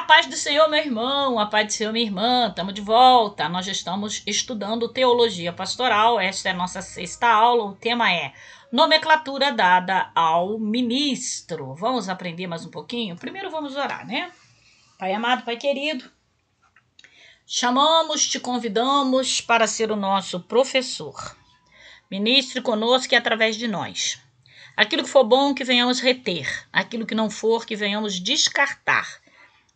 paz do Senhor, meu irmão, a paz do Senhor, minha irmã, estamos de volta. Nós já estamos estudando teologia pastoral, esta é a nossa 6ª aula, o tema é nomenclatura dada ao ministro. Vamos aprender mais um pouquinho? Primeiro vamos orar, né? Pai amado, Pai querido, chamamos, te convidamos para ser o nosso professor. Ministre conosco e através de nós. Aquilo que for bom, que venhamos reter. Aquilo que não for, que venhamos descartar.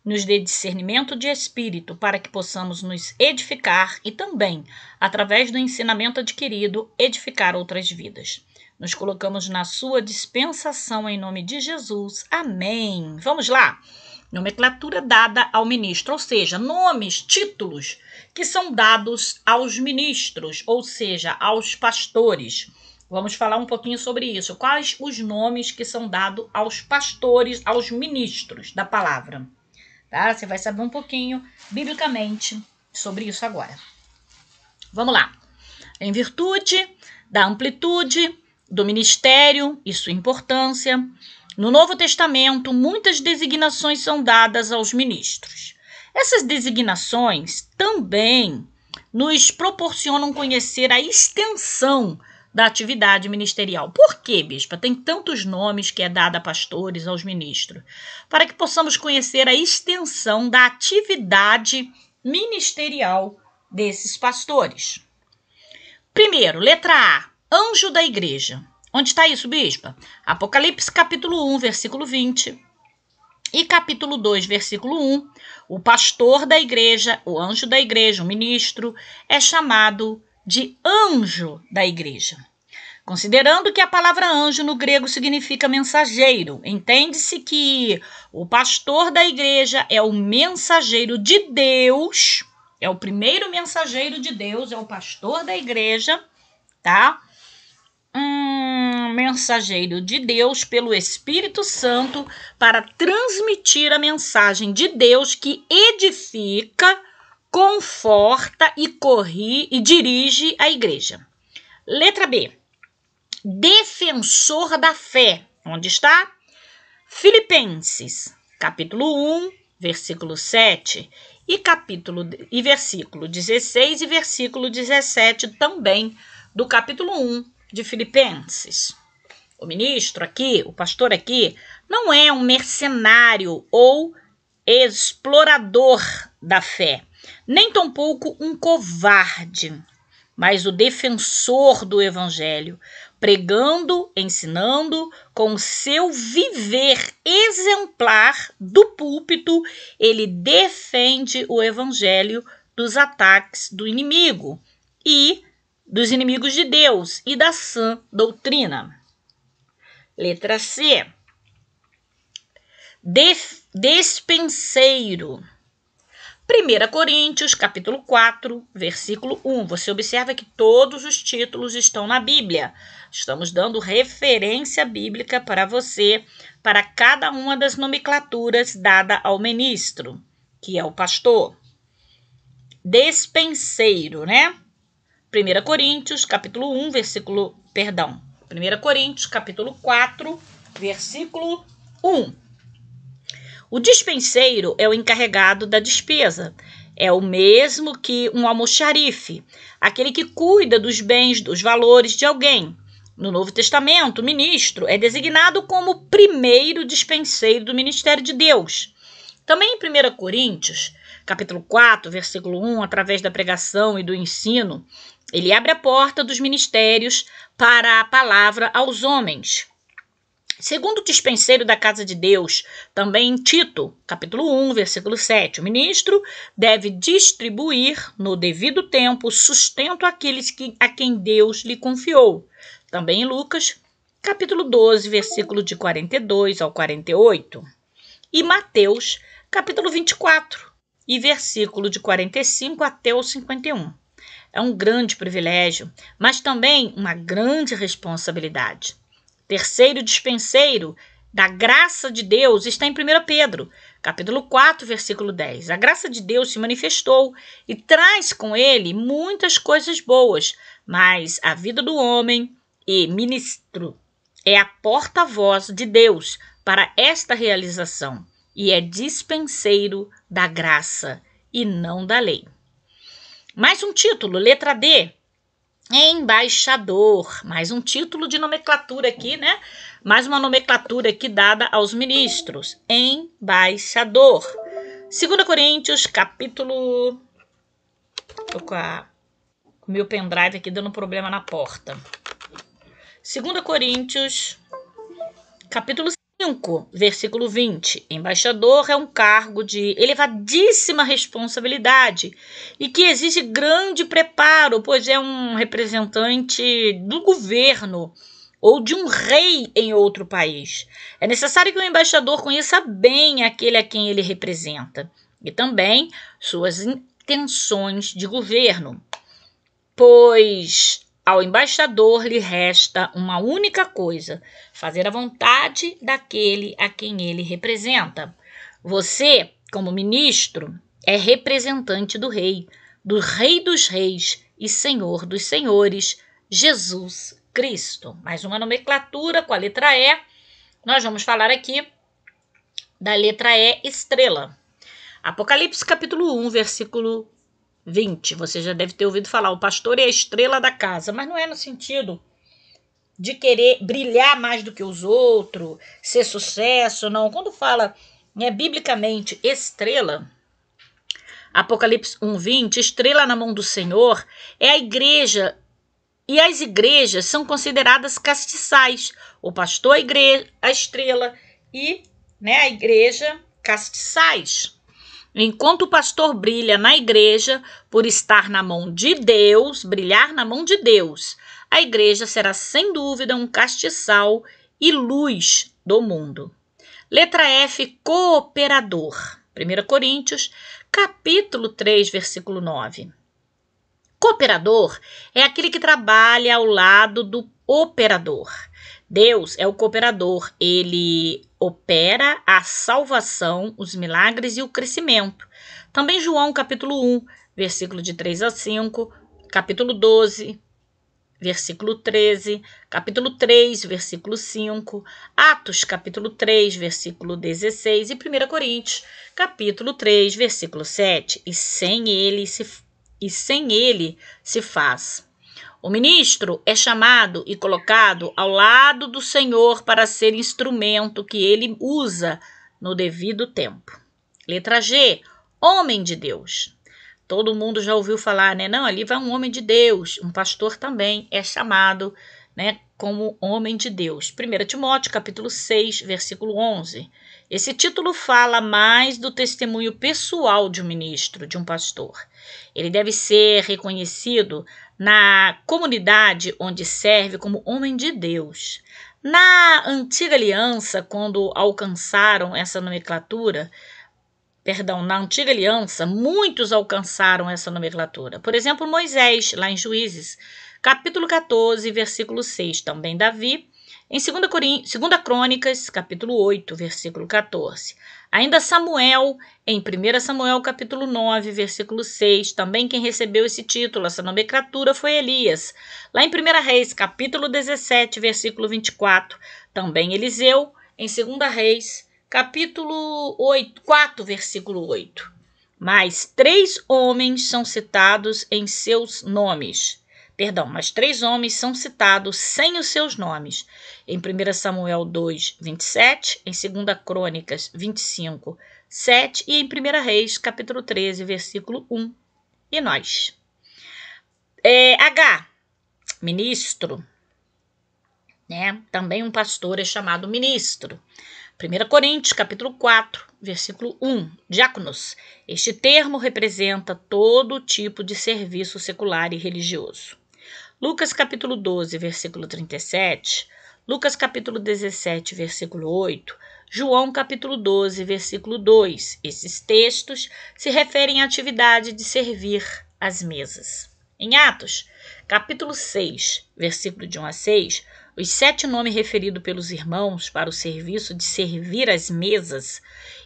Nos dê discernimento de espírito para que possamos nos edificar e também, através do ensinamento adquirido, edificar outras vidas. Nos colocamos na sua dispensação em nome de Jesus. Amém. Vamos lá. Nomenclatura dada ao ministro, ou seja, nomes, títulos que são dados aos ministros, ou seja, aos pastores. Vamos falar um pouquinho sobre isso. Quais os nomes que são dados aos pastores, aos ministros da palavra? Tá? Você vai saber um pouquinho, biblicamente, sobre isso agora. Vamos lá. Em virtude da amplitude do ministério e sua importância, no Novo Testamento, muitas designações são dadas aos ministros. Essas designações também nos proporcionam conhecer a extensão da atividade ministerial. Por que, bispa? Tem tantos nomes que é dado a pastores, aos ministros. Para que possamos conhecer a extensão da atividade ministerial desses pastores. Primeiro, letra A, anjo da igreja. Onde está isso, bispa? Apocalipse capítulo 1, versículo 20. E capítulo 2, versículo 1. O pastor da igreja, o anjo da igreja, o ministro, é chamado de anjo da igreja. Considerando que a palavra anjo no grego significa mensageiro, entende-se que o pastor da igreja é o mensageiro de Deus, é o primeiro mensageiro de Deus, é o pastor da igreja, tá? Mensageiro de Deus pelo Espírito Santo para transmitir a mensagem de Deus que edifica, conforta e dirige a igreja. Letra B. Defensor da fé. Onde está? Filipenses, capítulo 1, versículo 7 e versículo 16 e versículo 17 também do capítulo 1 de Filipenses. O ministro aqui, o pastor aqui, não é um mercenário ou explorador da fé, nem tampouco um covarde, mas o defensor do evangelho, pregando, ensinando, com seu viver exemplar do púlpito, ele defende o evangelho dos ataques do inimigo e dos inimigos de Deus e da sã doutrina. Letra C. Despenseiro. 1 Coríntios, capítulo 4, versículo 1. Você observa que todos os títulos estão na Bíblia. Estamos dando referência bíblica para você, para cada uma das nomenclaturas dada ao ministro, que é o pastor. Despenseiro, né? 1 Coríntios, capítulo 1, 1 Coríntios, capítulo 4, versículo 1. O despenseiro é o encarregado da despesa. É o mesmo que um almoxarife, aquele que cuida dos bens, dos valores de alguém. No Novo Testamento, o ministro é designado como primeiro despenseiro do ministério de Deus. Também em 1 Coríntios, capítulo 4, versículo 1, através da pregação e do ensino, ele abre a porta dos ministérios para a palavra aos homens. Segundo o dispenseiro da casa de Deus, também em Tito, capítulo 1, versículo 7, o ministro deve distribuir no devido tempo sustento àqueles a quem Deus lhe confiou. Também em Lucas, capítulo 12, versículo de 42 ao 48. E Mateus, capítulo 24, e versículo de 45 até o 51. É um grande privilégio, mas também uma grande responsabilidade. Terceiro dispenseiro da graça de Deus está em 1 Pedro, capítulo 4, versículo 10. A graça de Deus se manifestou e traz com ele muitas coisas boas, mas a vida do homem e ministro é a porta-voz de Deus para esta realização. e é dispenseiro da graça e não da lei. Mais um título, letra D, embaixador. Mais um título de nomenclatura aqui, né? Mais uma nomenclatura aqui dada aos ministros. Embaixador. 2 Coríntios, capítulo... Tô com o meu pendrive aqui dando problema na porta. 2 Coríntios, capítulo 5, versículo 20. Embaixador é um cargo de elevadíssima responsabilidade e que exige grande preparo, pois é um representante do governo ou de um rei em outro país. É necessário que o embaixador conheça bem aquele a quem ele representa e também suas intenções de governo, pois ao embaixador lhe resta uma única coisa: fazer a vontade daquele a quem ele representa. Você, como ministro, é representante do Rei dos Reis e Senhor dos Senhores, Jesus Cristo. Mais uma nomenclatura com a letra E. Nós vamos falar aqui da letra E, estrela. Apocalipse capítulo 1, versículo 20. Você já deve ter ouvido falar, o pastor é a estrela da casa, mas não é no sentido de querer brilhar mais do que os outros, ser sucesso, não. Quando fala, biblicamente, estrela, Apocalipse 1:20, estrela na mão do Senhor, é a igreja, e as igrejas são consideradas castiçais. O pastor, a estrela, e a igreja, castiçais. Enquanto o pastor brilha na igreja por estar na mão de Deus, brilhar na mão de Deus, a igreja será sem dúvida um castiçal e luz do mundo. Letra F, cooperador. 1 Coríntios, capítulo 3, versículo 9. Cooperador é aquele que trabalha ao lado do operador. Deus é o cooperador, ele opera a salvação, os milagres e o crescimento. Também João capítulo 1, versículo de 3 a 5, capítulo 12, versículo 13, capítulo 3, versículo 5, Atos capítulo 3, versículo 16 e 1 Coríntios capítulo 3, versículo 7. E sem ele se faz. O ministro é chamado e colocado ao lado do Senhor para ser instrumento que ele usa no devido tempo. Letra G, homem de Deus. Todo mundo já ouviu falar, né? Não, ali vai um homem de Deus. Um pastor também é chamado, como homem de Deus. 1 Timóteo, capítulo 6, versículo 11. Esse título fala mais do testemunho pessoal de um ministro, de um pastor. Ele deve ser reconhecido na comunidade onde serve como homem de Deus. Na antiga aliança, quando alcançaram essa nomenclatura, na antiga aliança, muitos alcançaram essa nomenclatura. Por exemplo, Moisés, lá em Juízes, capítulo 14, versículo 6. Também Davi, em 2 Crônicas, capítulo 8, versículo 14. Ainda Samuel, em 1 Samuel, capítulo 9, versículo 6. Também quem recebeu esse título, essa nomenclatura, foi Elias. Lá em 1 Reis, capítulo 17, versículo 24. Também Eliseu, em 2 Reis, capítulo 4, versículo 8. Mais 3 homens são citados em seus nomes. Mas 3 homens são citados sem os seus nomes. Em 1 Samuel 2, 27, em 2 Crônicas 25, 7 e em 1 Reis, capítulo 13, versículo 1. E nós? H, ministro. Também um pastor é chamado ministro. 1 Coríntios, capítulo 4, versículo 1, diáconos. Este termo representa todo tipo de serviço secular e religioso. Lucas, capítulo 12, versículo 37, Lucas, capítulo 17, versículo 8, João, capítulo 12, versículo 2. Esses textos se referem à atividade de servir às mesas. Em Atos, capítulo 6, versículo de 1 a 6, os 7 nomes referidos pelos irmãos para o serviço de servir às mesas,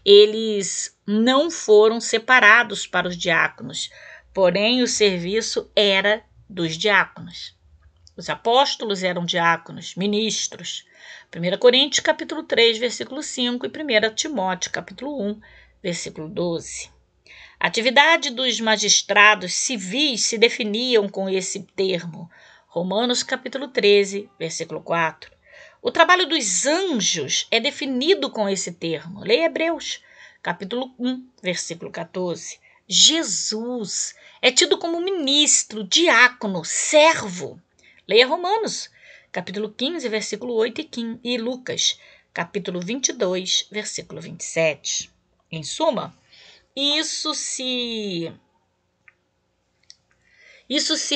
eles não foram separados para os diáconos, porém o serviço era dos diáconos. Os apóstolos eram diáconos, ministros. 1 Coríntios, capítulo 3, versículo 5 e 1 Timóteo, capítulo 1, versículo 12. A atividade dos magistrados civis se definiam com esse termo. Romanos, capítulo 13, versículo 4. O trabalho dos anjos é definido com esse termo. Leia Hebreus, capítulo 1, versículo 14. Jesus é tido como ministro, diácono, servo. Leia Romanos, capítulo 15, versículo 8 e Lucas, capítulo 22, versículo 27. Em suma, isso se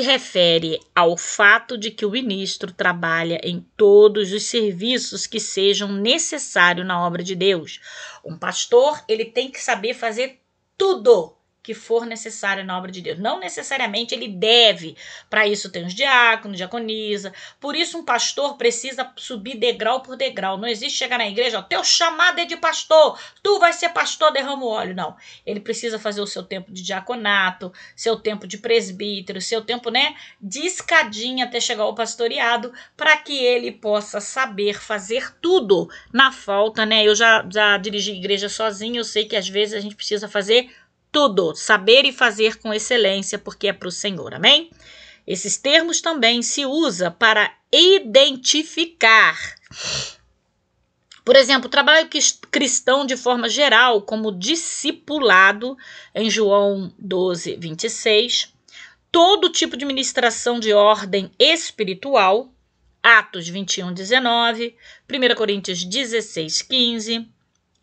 refere ao fato de que o ministro trabalha em todos os serviços que sejam necessários na obra de Deus. Um pastor, ele tem que saber fazer tudo que for necessário na obra de Deus. Não necessariamente ele deve. Para isso tem os diáconos, diaconisa. Por isso um pastor precisa subir degrau por degrau. Não existe chegar na igreja, ó, teu chamado é de pastor, tu vai ser pastor, derrama o óleo. Não. Ele precisa fazer o seu tempo de diaconato, seu tempo de presbítero, seu tempo, de escadinha até chegar ao pastoreado, para que ele possa saber fazer tudo. Na falta, eu já dirigi igreja sozinho, eu sei que às vezes a gente precisa fazer tudo, saber e fazer com excelência, porque é para o Senhor, amém? Esses termos também se usam para identificar. Por exemplo, o trabalho cristão de forma geral, como discipulado, em João 12, 26, todo tipo de ministração de ordem espiritual, Atos 21, 19, 1 Coríntios 16, 15,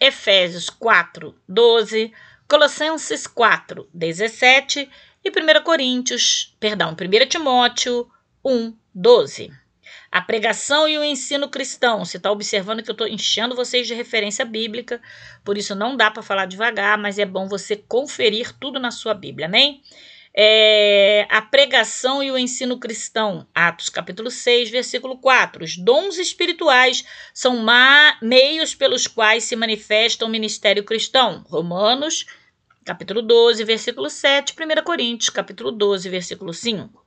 Efésios 4, 12, Colossenses 4, 17 e 1 Timóteo 1, 12. A pregação e o ensino cristão. Você está observando que eu estou enchendo vocês de referência bíblica, por isso não dá para falar devagar, mas é bom você conferir tudo na sua Bíblia, amém? A pregação e o ensino cristão. Atos capítulo 6, versículo 4. Os dons espirituais são meios pelos quais se manifesta o ministério cristão. Romanos capítulo 12, versículo 7, 1 Coríntios, capítulo 12, versículo 5.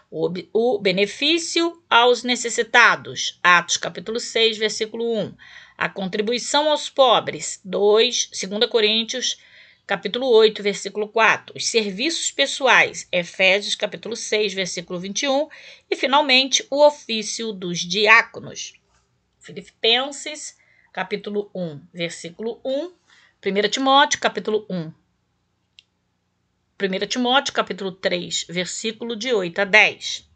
O benefício aos necessitados, Atos, capítulo 6, versículo 1. A contribuição aos pobres, 2 Coríntios, capítulo 8, versículo 4. Os serviços pessoais, Efésios, capítulo 6, versículo 21. E, finalmente, o ofício dos diáconos, Filipenses, capítulo 1, versículo 1. 1 Timóteo, capítulo 1. 1 Timóteo, capítulo 3, versículo de 8 a 10.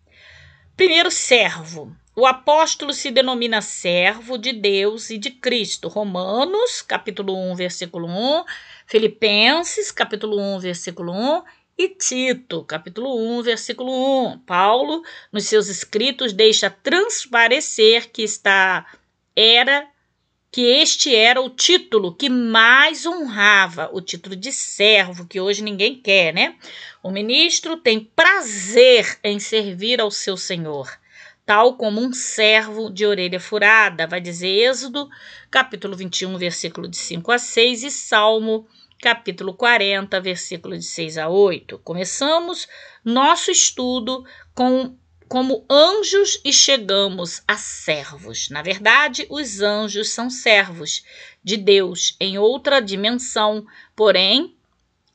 Primeiro, servo. O apóstolo se denomina servo de Deus e de Cristo. Romanos, capítulo 1, versículo 1. Filipenses, capítulo 1, versículo 1. E Tito, capítulo 1, versículo 1. Paulo, nos seus escritos, deixa transparecer que este era o título que mais honrava, o título de servo, que hoje ninguém quer, O ministro tem prazer em servir ao seu senhor, tal como um servo de orelha furada, vai dizer Êxodo, capítulo 21, versículo de 5 a 6, e Salmo, capítulo 40, versículo de 6 a 8. Começamos nosso estudo como anjos e chegamos a servos. Na verdade, os anjos são servos de Deus em outra dimensão, porém,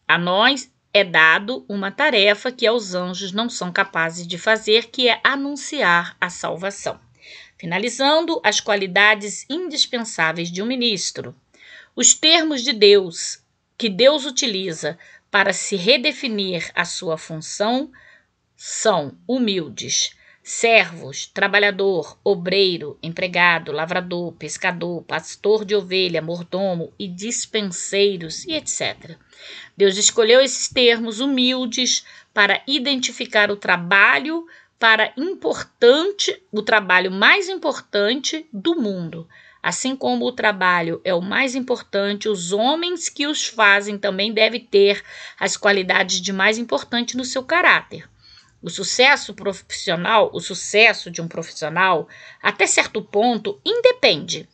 a nós é dado uma tarefa que aos anjos não são capazes de fazer, que é anunciar a salvação. Finalizando, as qualidades indispensáveis de um ministro. Os termos de Deus, que Deus utiliza para se redefinir a sua função, são humildes, servos, trabalhador, obreiro, empregado, lavrador, pescador, pastor de ovelha, mordomo e dispenseiros e etc. Deus escolheu esses termos humildes para identificar o trabalho o trabalho mais importante do mundo. Assim como o trabalho é o mais importante, os homens que os fazem também devem ter as qualidades de mais importante no seu caráter. O sucesso de um profissional, até certo ponto, independe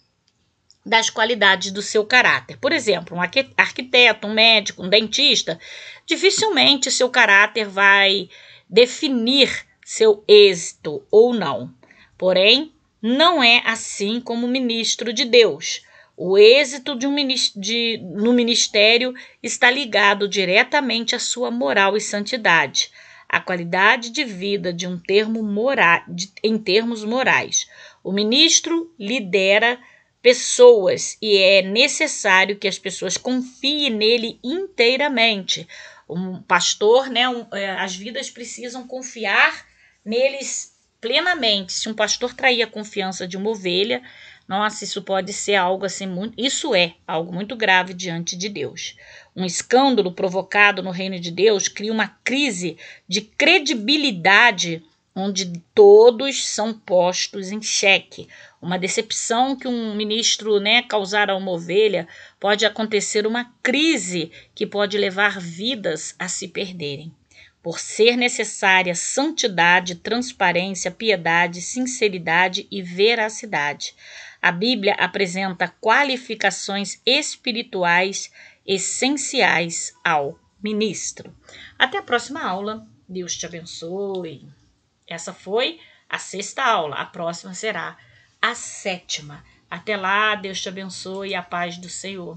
das qualidades do seu caráter. Por exemplo, um arquiteto, um médico, um dentista, dificilmente seu caráter vai definir seu êxito ou não. Porém, não é assim como ministro de Deus. O êxito no ministério está ligado diretamente à sua moral e santidade, à qualidade de vida de em termos morais. O ministro lidera pessoas e é necessário que as pessoas confiem nele inteiramente. Um pastor, as vidas precisam confiar neles plenamente. Se um pastor trair a confiança de uma ovelha, nossa, isso pode ser algo assim isso é algo muito grave diante de Deus. Um escândalo provocado no reino de Deus cria uma crise de credibilidade onde todos são postos em xeque. Uma decepção que um ministro, causar a uma ovelha, pode acontecer uma crise que pode levar vidas a se perderem. Por ser necessária santidade, transparência, piedade, sinceridade e veracidade. A Bíblia apresenta qualificações espirituais essenciais ao ministro. Até a próxima aula. Deus te abençoe. Essa foi a 6ª aula. A próxima será a 7ª. Até lá, Deus te abençoe e a paz do Senhor.